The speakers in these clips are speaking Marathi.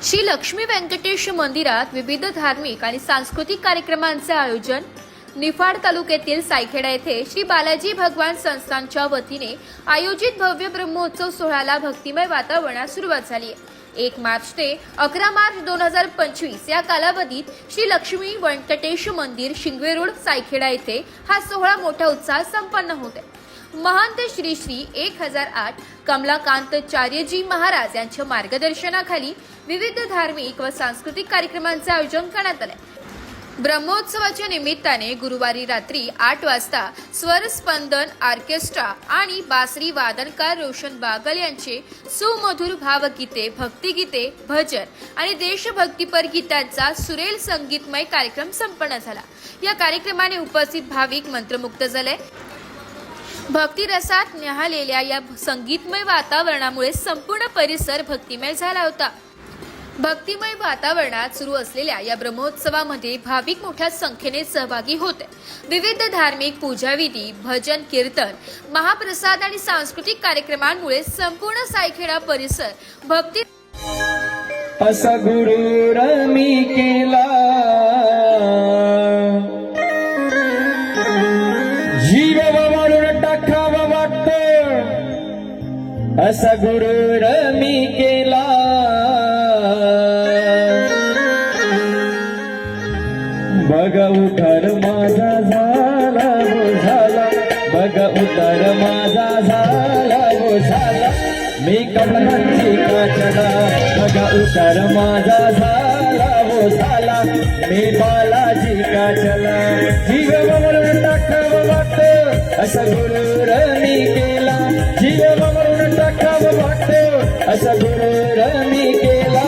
श्री लक्ष्मी व्यंकटेश मंदिरात विविध धार्मिक आणि सांस्कृतिक कार्यक्रमांचे आयोजन। निफाड तालुक्यातील सायखेडा येथे श्री बालाजी भगवान संस्थानच्या वतीने आयोजित भव्य ब्रह्मोत्सव सोहळ्याला भक्तिमय वातावरणात सुरुवात झाली आहे। 1 मार्च ते 11 मार्च 2025 या कालावधीत श्री लक्ष्मी व्यंकटेश मंदिर शिंगवे रोड सायखेडा येथे हा सोहळा मोठ्या उत्साहात संपन्न होत आहे। महंत श्री श्री 1008 कमलाकांतचार्यजी महाराज यांच्या मार्गदर्शनाखाली विविध धार्मिक व सांस्कृतिक कार्यक्रमांचे आयोजन करण्यात आले। ब्रह्मोत्सवाच्या निमित्ताने गुरुवारी रात्री 8 वाजता स्वरस्पंदन ऑर्केस्ट्रा आणि बासरी वादनकार रोशन बागल यांचे सुमधुर भावगीते, भक्तिगीते, भजन आणि देशभक्तीपर गीतांचा सुरेल संगीतमय कार्यक्रम संपन्न झाला। या कार्यक्रमाने उपस्थित भाविक मंत्रमुग्ध झाले। भक्तिरसात न्याहाळलेल्या या संगीतमय वातावरणामुळे संपूर्ण परिसर भक्तिमय झाला होता। भक्तिमय वातावरणात सुरू असलेल्या या ब्रह्मोत्सवामध्ये भाविक मोठ्या संख्येने सहभागी होते। विविध धार्मिक पूजाविधी, भजन, कीर्तन, महाप्रसाद आणि सांस्कृतिक कार्यक्रमांमुळे संपूर्ण सायखेडा परिसर भक्ती असा गुरुर मी केला, जीव वाढून टाकावा वाटतो, असा गुरुर मी केला। बघा उतार माझा झाला वो झाला, बघा उतार माझा झाला वो झाला, मी कमलाची काचला। बघा उतार माझा झाला वो झाला, मी बालाजी काचला। जीव म्हणून टाकावं वाटतं, असा गुरुर मी केला। जीव म्हणून टाकावं वाटतं, असा गुरुर मी केला।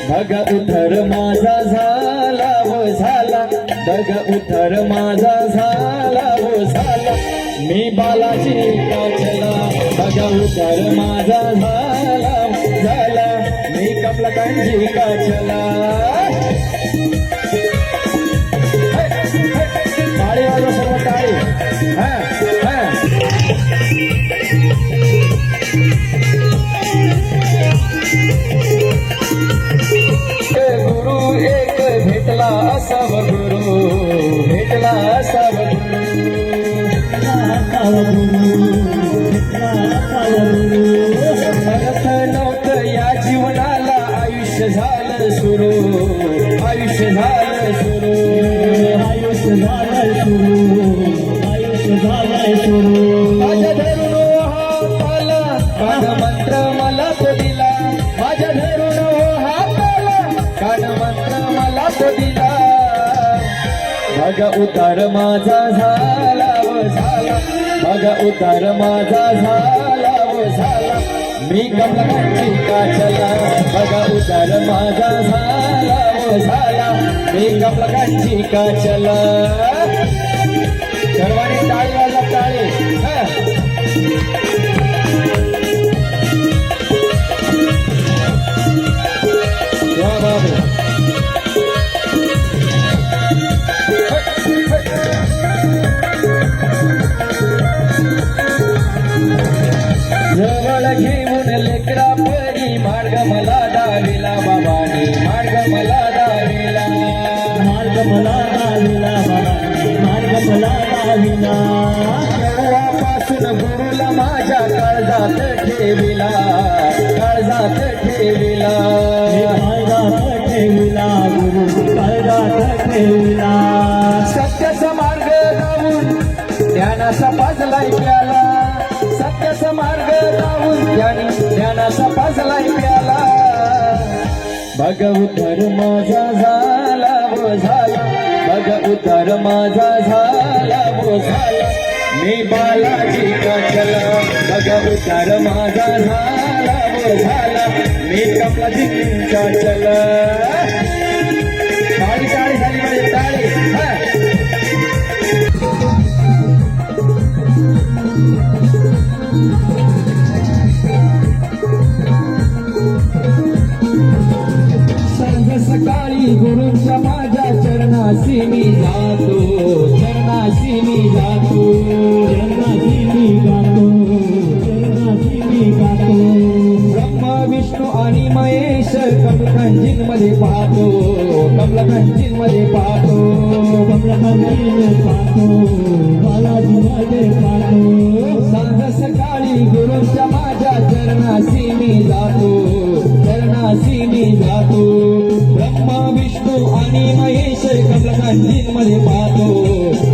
बघा उतार माझा झाला वो झाला, बघा उतार माझा झाला वो झाला, मी बालाजी काचला। बघा उतार माझा झाला झाला, मी कमलाकांची काचला। टाळी वाजवा सर्व टाळी। गुरु एक भेटला असाव, गुरु भेटला असाव, म्हणत नव्हतं या जीवनाला आयुष्य झालं सुरू, आयुष्य झालं सुरू, आयुष्य झालं सुरू, आयुष्य झालं सुरू। माझ्या धरून हाताला कान मंत्र मला तो दिला, माझ्या धरून हाताला कान मंत्र मला तो दिला। बघा उतार माझा झाला वो झाला, बघा उतार माझा झाला वो झाला, मी कमलाकांची काचला। बघा उतार माझा झाला वो झाला, मी कमलाकांची काचला। सर्वांनी टाळी वाजवा टाळी। वा बाबू जवळ घेऊन लेकरा परी मार्ग मला दाविला बाबाने, मार्ग मला दाविला, मार्ग मला दाविला बाबाने, मार्ग मला दाविला। केव्हापासून गुरुला माझ्या काळजात ठेविला, काळजात ठेविला, काळजात ठेविला, गुरु काळजात ठेविला। सत्याचा मार्ग लावून ज्ञानाचा पाजलाय प्याला, सत्याचा मार्ग लावून ज्ञानाचा पाजलाय प्याला। बघा उतार माझा झाला वो झाला, बघा उतार माझा झाला वो झाला, मी बालाजी काचला। बघा उतार माझा झाला वो झाला, मी कमलाजी काचला। टाळी टाळी झाली माझी टाळी। सकाळी गुरुच्या माझ्या चरणाशी मी जातो, चरणाशी मी जातो, चरणाशी मी गातो, चरणाशी मी गातो। ब्रह्मा विष्णू आणि महेश मध्ये पाहतो, कमलकांतीमध्ये पाहतो, कमलकांतीमध्ये पाहतो, बालाजीमध्ये पाहतो. सांग सकाळी गुरूंच्या माझ्या चरणासी मी जातो, चरणासी मी जातो. ब्रह्मा विष्णू आणि महेश कमलकांतीमध्ये पाहतो,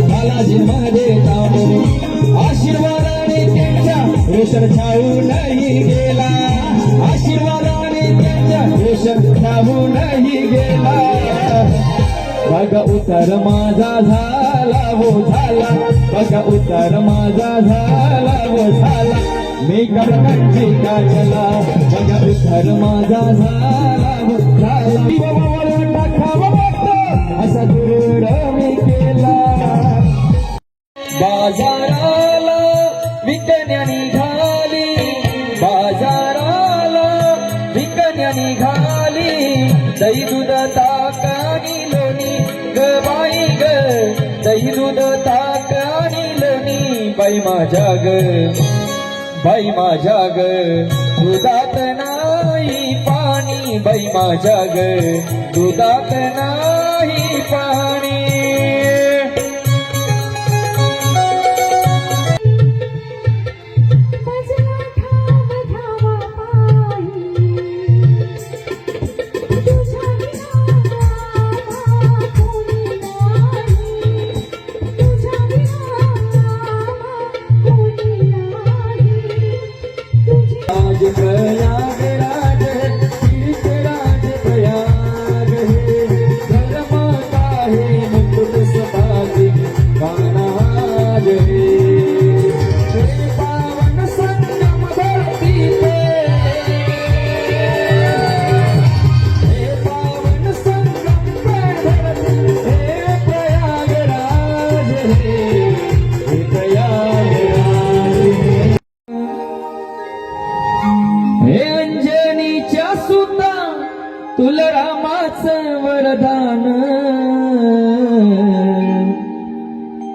बालाजीमध्ये जातो. आशीर्वादाने त्यांच्या रोषण छावूनही गेला, आशीर्वादाने त्यांच्या रोषण छावूनही गेला. बघा उतार माझा झाला हो झाला, बघा उतार माझा झाला हो झाला. मी कमलकांची काजला, बघा उतार माझा झाला हो झाला. टाकावं वाटतं असा दुर्ड मी केला. बाजाराला विकण्या निघाली, बाजाराला विकण्या निघाली. दही दूध ताक आणि लोणी ग बाई ग, दही दूध ताक आणि लोणी. बाई माझ्या ग, बाई माझ्या ग, दुधात नाही पाणी. बाई माझ्या ग, दुधात नाही पाणी. प्रयाग राज तीर्थराज प्रयाग हे, धर्मात आहे मुकुट सभाजी कानाज हे. हे पावन संगम धरती पे, हे पावन संगम धरती, हे प्रयागराज हे प्रयागराज हे. हे अंजनीच्या सुता तुलरामाचं वरदान,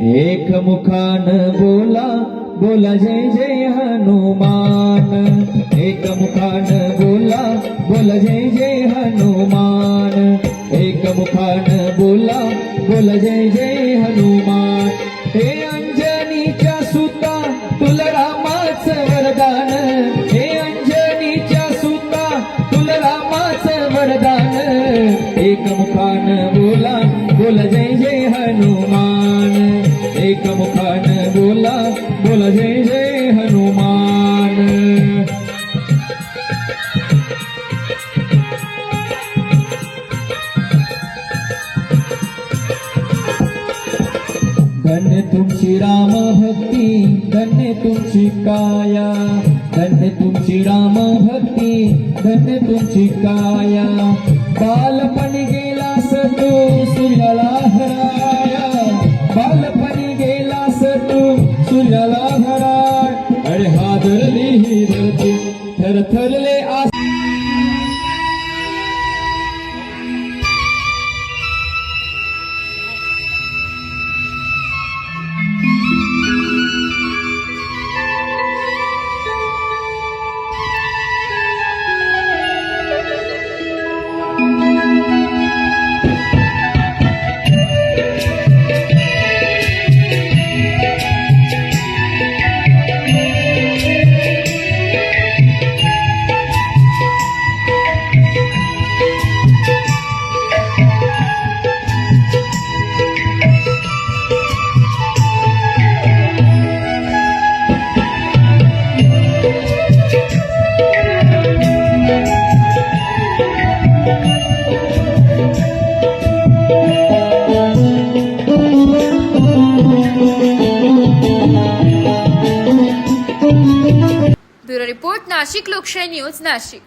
एक मुखान बोला बोला जय जय हनुमान. एक मुखान बोला बोला जय जय हनुमान. एक मुखान बोला बोला जय जय हनुमान. हे अंजनीच्या सुता तुलरामाचं वरदान, हे वरदान. एक मुखान बोला बोला जय जय हनुमान. एक मुखान बोला बोला जय जय हनुमान. धन्य तुमची राम भक्ती, धन्य तुमची काया, धन्य तुमची राम भक्ती, धन्य तुमची काया. बालपणी गेलास तू सूर्याला हराया, बालपणी गेलास तू सूर्याला हराय. अरे हादरली ही धरती, थरथरले आस. ब्युरो रिपोर्ट, नाशिक लोकशाही न्यूज, नाशिक.